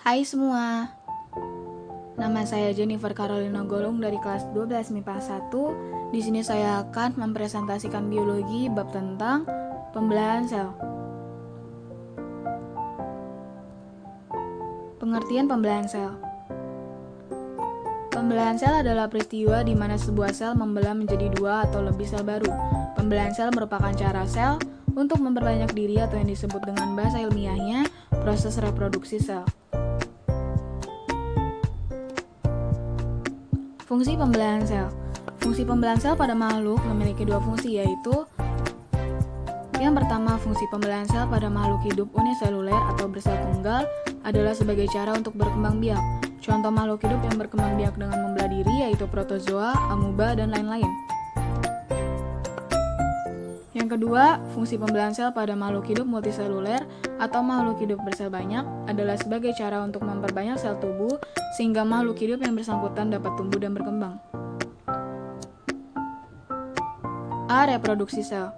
Hai semua, nama saya Jennifer Carolina Golung dari kelas 12 MIPA 1. Di sini saya akan mempresentasikan biologi bab tentang pembelahan sel. Pengertian pembelahan sel. Pembelahan sel adalah peristiwa di mana sebuah sel membelah menjadi dua atau lebih sel baru. Pembelahan sel merupakan cara sel untuk memperbanyak diri atau yang disebut dengan bahasa ilmiahnya proses reproduksi sel. Fungsi pembelahan sel. Fungsi pembelahan sel pada makhluk memiliki dua fungsi, yaitu yang pertama, fungsi pembelahan sel pada makhluk hidup uniseluler atau bersel tunggal adalah sebagai cara untuk berkembang biak. Contoh makhluk hidup yang berkembang biak dengan membelah diri yaitu protozoa, amuba, dan lain-lain. Yang kedua, fungsi pembelahan sel pada makhluk hidup multiseluler atau makhluk hidup bersel banyak adalah sebagai cara untuk memperbanyak sel tubuh sehingga makhluk hidup yang bersangkutan dapat tumbuh dan berkembang. A. Reproduksi sel.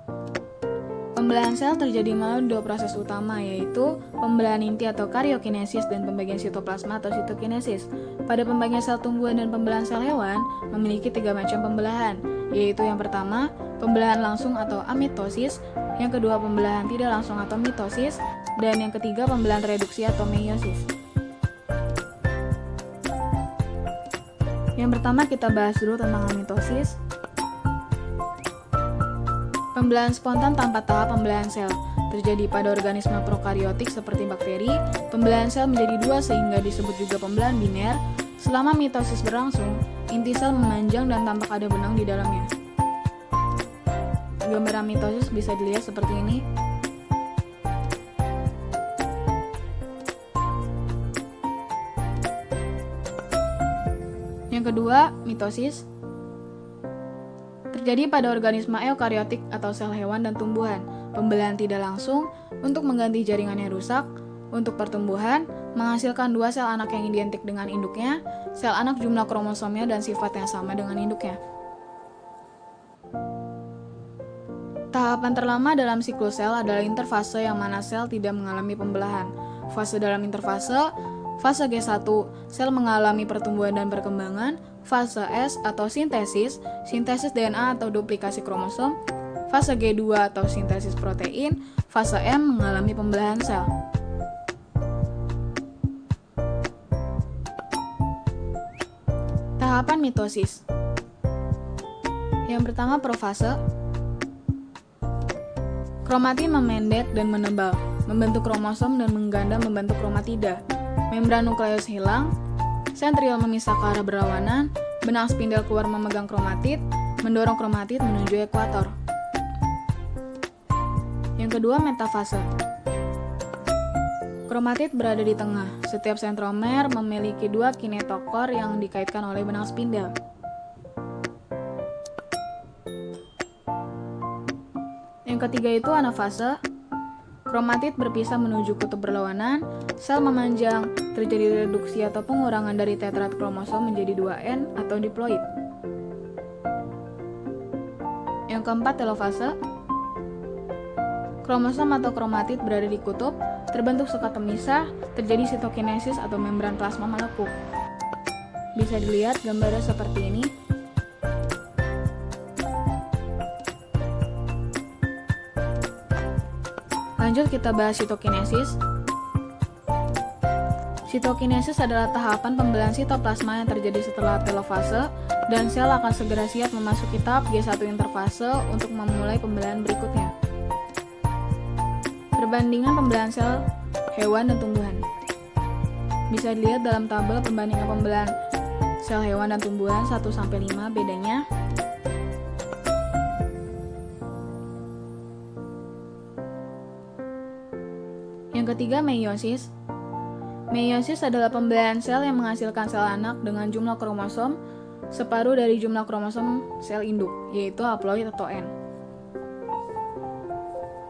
Pembelahan sel terjadi melalui dua proses utama, yaitu pembelahan inti atau karyokinesis dan pembagian sitoplasma atau sitokinesis. Pada pembagian sel tumbuhan dan pembelahan sel hewan memiliki tiga macam pembelahan, yaitu yang pertama, pembelahan langsung atau amitosis, yang kedua pembelahan tidak langsung atau mitosis, dan yang ketiga pembelahan reduksi atau meiosis. Yang pertama kita bahas dulu tentang amitosis. Pembelahan spontan tanpa tahap pembelahan sel terjadi pada organisme prokariotik seperti bakteri. Pembelahan sel menjadi dua sehingga disebut juga pembelahan biner. Selama mitosis berlangsung, inti sel memanjang dan tampak ada benang di dalamnya. Gambaran mitosis bisa dilihat seperti ini. Yang kedua, mitosis terjadi pada organisme eukariotik atau sel hewan dan tumbuhan. Pembelahan tidak langsung untuk mengganti jaringan yang rusak. Untuk pertumbuhan, menghasilkan dua sel anak yang identik dengan induknya. Sel anak jumlah kromosomnya dan sifat yang sama dengan induknya. Tahapan terlama dalam siklus sel adalah interfase yang mana sel tidak mengalami pembelahan. Fase dalam interfase, fase G1, sel mengalami pertumbuhan dan perkembangan. Fase S atau sintesis, sintesis DNA atau duplikasi kromosom. Fase G2 atau sintesis protein. Fase M mengalami pembelahan sel. Tahapan mitosis. Yang pertama, profase. Kromatin memendek dan menebal, membentuk kromosom dan mengganda membentuk kromatida. Membran nukleus hilang, sentriol memisah ke arah berlawanan, benang spindel keluar memegang kromatid, mendorong kromatid menuju ekuator. Yang kedua, metafase. Kromatid berada di tengah. Setiap sentromer memiliki dua kinetokor yang dikaitkan oleh benang spindel. Yang ketiga itu anafase. Kromatid berpisah menuju kutub berlawanan, sel memanjang, terjadi reduksi atau pengurangan dari tetrad kromosom menjadi 2N atau diploid. Yang keempat, telofase. Kromosom atau kromatid berada di kutub, terbentuk sekat pemisah, terjadi sitokinesis atau membran plasma melekuk. Bisa dilihat gambarnya seperti ini. Lanjut kita bahas sitokinesis. Sitokinesis adalah tahapan pembelahan sitoplasma yang terjadi setelah telofase dan sel akan segera siap memasuki tahap G1 interfase untuk memulai pembelahan berikutnya. Perbandingan pembelahan sel hewan dan tumbuhan. Bisa dilihat dalam tabel perbandingan pembelahan sel hewan dan tumbuhan 1-5 bedanya. Yang ketiga, meiosis. Meiosis adalah pembelahan sel yang menghasilkan sel anak dengan jumlah kromosom separuh dari jumlah kromosom sel induk, yaitu haploid atau N.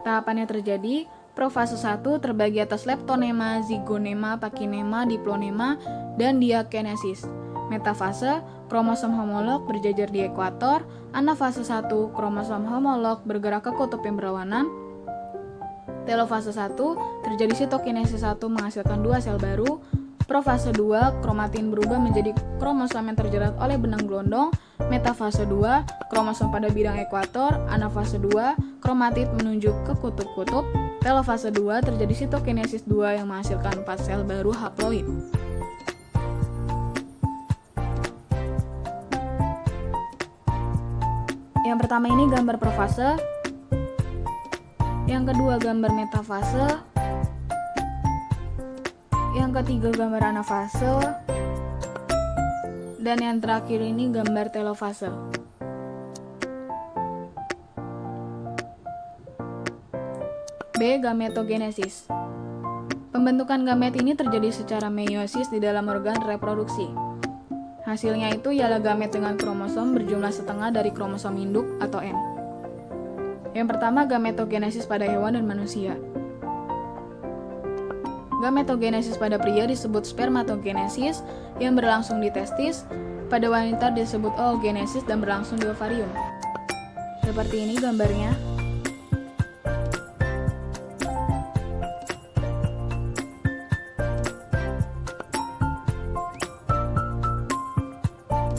Tahapannya terjadi, profase 1 terbagi atas leptonema, zigonema, pakinema, diplonema, dan diakinesis. Metafase, kromosom homolog berjajar di ekuator. Anafase 1, kromosom homolog bergerak ke kutub yang berlawanan. Telofase 1, terjadi sitokinesis 1 menghasilkan dua sel baru. Profase 2, kromatin berubah menjadi kromosom yang terjerat oleh benang gelondong. Metafase 2, kromosom pada bidang ekuator. Anafase 2, kromatid menunjuk ke kutub-kutub. Telofase 2, terjadi sitokinesis 2 yang menghasilkan 4 sel baru haploid. Yang pertama ini gambar profase, yang kedua gambar metafase, yang ketiga gambar anafase, dan yang terakhir ini gambar telofase. B. Gametogenesis. Pembentukan gamet ini terjadi secara meiosis di dalam organ reproduksi. Hasilnya itu ialah gamet dengan kromosom berjumlah setengah dari kromosom induk atau N. Yang pertama, gametogenesis pada hewan dan manusia. Gametogenesis pada pria disebut spermatogenesis yang berlangsung di testis, pada wanita disebut oogenesis dan berlangsung di ovarium. Seperti ini gambarnya.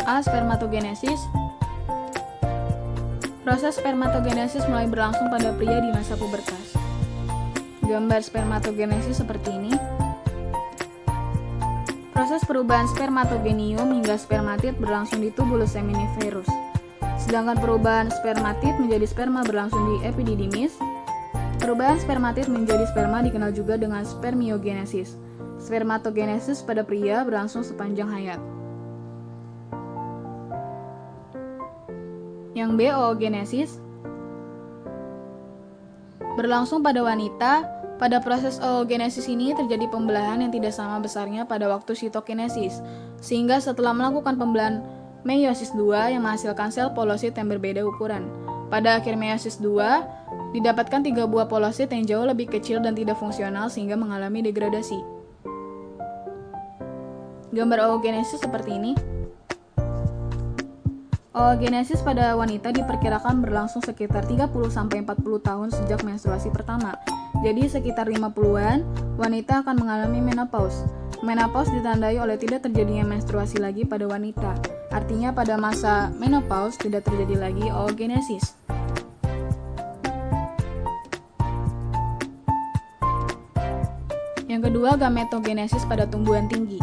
A. Spermatogenesis. Proses spermatogenesis mulai berlangsung pada pria di masa pubertas. Gambar spermatogenesis seperti ini. Proses perubahan spermatogenium hingga spermatid berlangsung di tubulus seminiferus. Sedangkan perubahan spermatid menjadi sperma berlangsung di epididymis. Perubahan spermatid menjadi sperma dikenal juga dengan spermiogenesis. Spermatogenesis pada pria berlangsung sepanjang hayat. Yang B. Oogenesis. Berlangsung pada wanita. Pada proses oogenesis ini terjadi pembelahan yang tidak sama besarnya pada waktu sitokinesis, sehingga setelah melakukan pembelahan meiosis 2 yang menghasilkan sel polosit yang berbeda ukuran. Pada akhir meiosis 2, didapatkan 3 buah polosit yang jauh lebih kecil dan tidak fungsional sehingga mengalami degradasi. Gambar oogenesis seperti ini. Oogenesis pada wanita diperkirakan berlangsung sekitar 30-40 tahun sejak menstruasi pertama. Jadi sekitar 50-an, wanita akan mengalami menopause. Menopause ditandai oleh tidak terjadinya menstruasi lagi pada wanita. Artinya pada masa menopause tidak terjadi lagi oogenesis. Yang kedua, gametogenesis pada tumbuhan tinggi.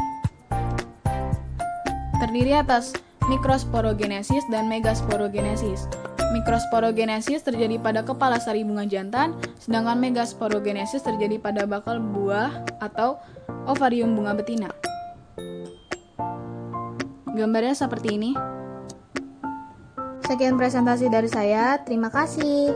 Terdiri atas mikrosporogenesis dan megasporogenesis. Mikrosporogenesis terjadi pada kepala sari bunga jantan, sedangkan megasporogenesis terjadi pada bakal buah atau ovarium bunga betina. Gambarnya seperti ini. Sekian presentasi dari saya, terima kasih.